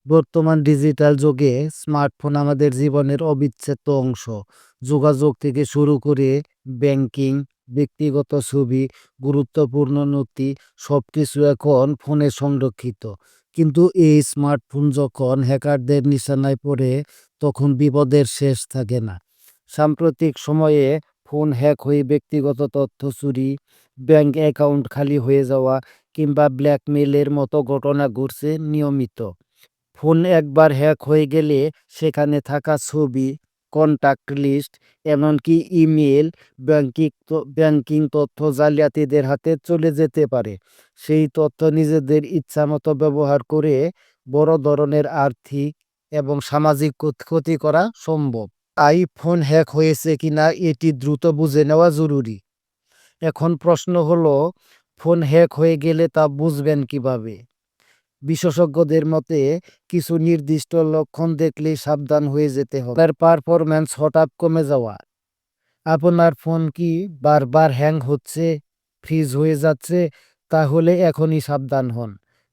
বর্তমান ডিজিটাল যুগে স্মার্টফোন আমাদের জীবনের অবিচ্ছেদ্য অংশ। যোগাযোগ থেকে শুরু করে ব্যাংকিং, ব্যক্তিগত ছবি, গুরুত্বপূর্ণ নথি সবকিছু এখন ফোনে সংরক্ষিত। কিন্তু এই স্মার্টফোন যখন হ্যাকারদের নিশানায় পড়ে, তখন বিপদের শেষ থাকে না। সাম্প্রতিক সময়ে ফোন হ্যাক হয়ে ব্যক্তিগত তথ্য চুরি, ব্যাংক অ্যাকাউন্ট খালি হয়ে যাওয়া কিংবা ব্ল্যাকমেইলের মতো ঘটনা ঘটছে নিয়মিত। ফোন একবার হ্যাক হয়ে গেলে সেখানে থাকা ছবি, কন্টাক্ট লিস্ট, এমনকি ইমেল, ব্যাংকিং তথ্য জালিয়াতিদের হাতে চলে যেতে পারে। সেই তথ্য নিজেদের ইচ্ছামতো ব্যবহার করে বড় ধরনের আর্থিক এবং সামাজিক ক্ষতি করা সম্ভব। তাই ফোন হ্যাক হয়েছে কিনা এটি দ্রুত বুঝে নেওয়া জরুরি। এখন প্রশ্ন হলো, ফোন হ্যাক হয়ে গেলে তা বুঝবেন কিভাবে? বিশেষজ্ঞদের মতে কিছু নির্দিষ্ট লক্ষণ দেখলেই সাবধান হয়ে যেতে হবে। তার পারফরম্যান্স হঠাৎ কমে যাওয়া, আপনার ফোন কি বারবার হ্যাং হচ্ছে, ফ্রিজ হয়ে যাচ্ছে, তাহলে এখনই সাবধান হন।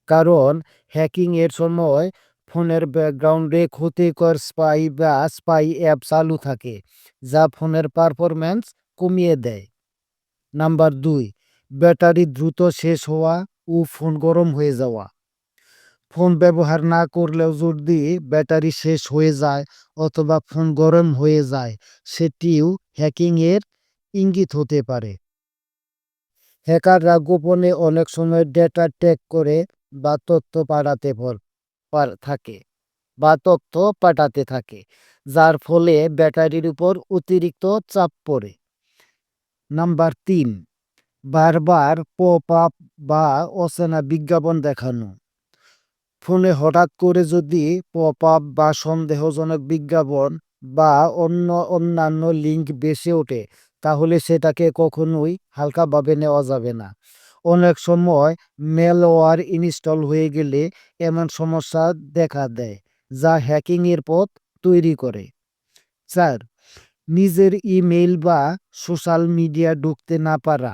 কারণ হ্যাকিং এর সময় ফোনের ব্যাকগ্রাউন্ডে ক্ষতিকর স্পাই অ্যাপ চালু থাকে, যা ফোনের পারফরম্যান্স কমিয়ে দেয়। নাম্বার 2, ব্যাটারি দ্রুত শেষ হওয়া ও ফোন গরম হয়ে যাওয়া। ফোন ব্যবহার না করলেও যদি ব্যাটারি শেষ হয়ে যায় অথবা ফোন গরম হয়ে যায়, সেটিও হ্যাকিং এর ইঙ্গিত হতে পারে। হ্যাকাররা গোপনে অনেক সময় ডেটা ট্যাগ করে বা তথ্য থাকে পাঠাতে থাকে, যার ফলে ব্যাটারির উপর অতিরিক্ত চাপ পড়ে। নাম্বার 3, বারবার পপ আপ বা অচেনা বিজ্ঞাপন দেখানো। ফোনে হঠাৎ করে যদি পপ আপ বা সন্দেহজনক বিজ্ঞাপন বা অন্যান্য লিঙ্ক ভেসে ওঠে, তাহলে সেটাকে কখনোই হালকাভাবে নেওয়া যাবে না। অনেক সময় ম্যালওয়্যার ইনস্টল হয়ে গেলে এমন সমস্যা দেখা দেয়, যা হ্যাকিং এর পথ তৈরি করে। 4, নিজের ইমেইল বা সোশ্যাল মিডিয়া ঢুকতে না পারা।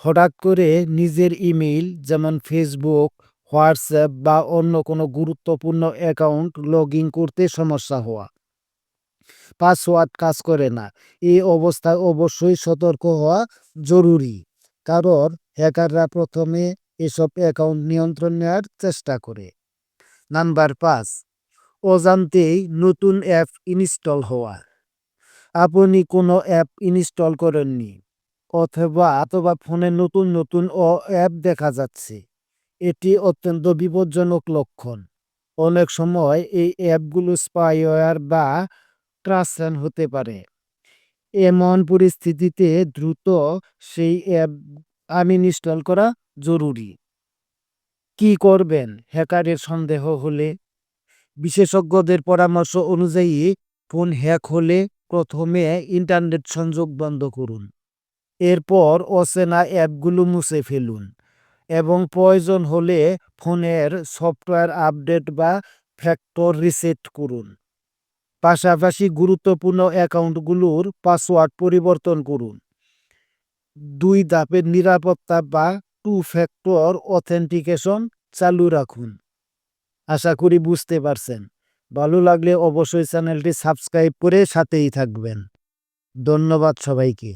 হঠাৎ করে নিজের ইমেইল, যেমন ফেসবুক, হোয়াটসঅ্যাপ বা অন্য কোনো গুরুত্বপূর্ণ অ্যাকাউন্ট লগ ইন করতে সমস্যা হওয়া, পাসওয়ার্ড কাজ করে না, এই অবস্থায় অবশ্যই সতর্ক হওয়া জরুরি। কারণ হ্যাকাররা প্রথমে এসব অ্যাকাউন্ট নিয়ন্ত্রণ নেওয়ার চেষ্টা করে। নাম্বার 5, অজান্তেই নতুন অ্যাপ ইনস্টল হওয়া। আপনি কোনো অ্যাপ ইনস্টল করেননি অথবা ফোনে নতুন নতুন অ্যাপ দেখা যাচ্ছে, এটি অত্যন্ত বিপজ্জনক লক্ষণ। অনেক সময় এই অ্যাপগুলো স্পাইওয়্যার বা ট্রাস্টেড হতে পারে। এমন পরিস্থিতিতে দ্রুত সেই অ্যাপ আনইনস্টল করা জরুরি। কি করবেন হ্যাকারের সন্দেহ হলে? বিশেষজ্ঞদের পরামর্শ অনুযায়ী ফোন হ্যাক হলে প্রথমে ইন্টারনেট সংযোগ বন্ধ করুন। এরপর অচেনা অ্যাপগুলো মুছে ফেলুন এবং প্রয়োজন হলে ফোনের সফটওয়্যার আপডেট বা ফ্যাক্টর রিসেট করুন। পাশাপাশি গুরুত্বপূর্ণ অ্যাকাউন্টগুলোর পাসওয়ার্ড পরিবর্তন করুন। 2 ধাপের নিরাপত্তা বা 2 ফ্যাক্টর অথেন্টিকেশন চালু রাখুন। আশা করি বুঝতে পারছেন। ভালো লাগলে অবশ্যই চ্যানেলটি সাবস্ক্রাইব করে সাথেই থাকবেন। ধন্যবাদ সবাইকে।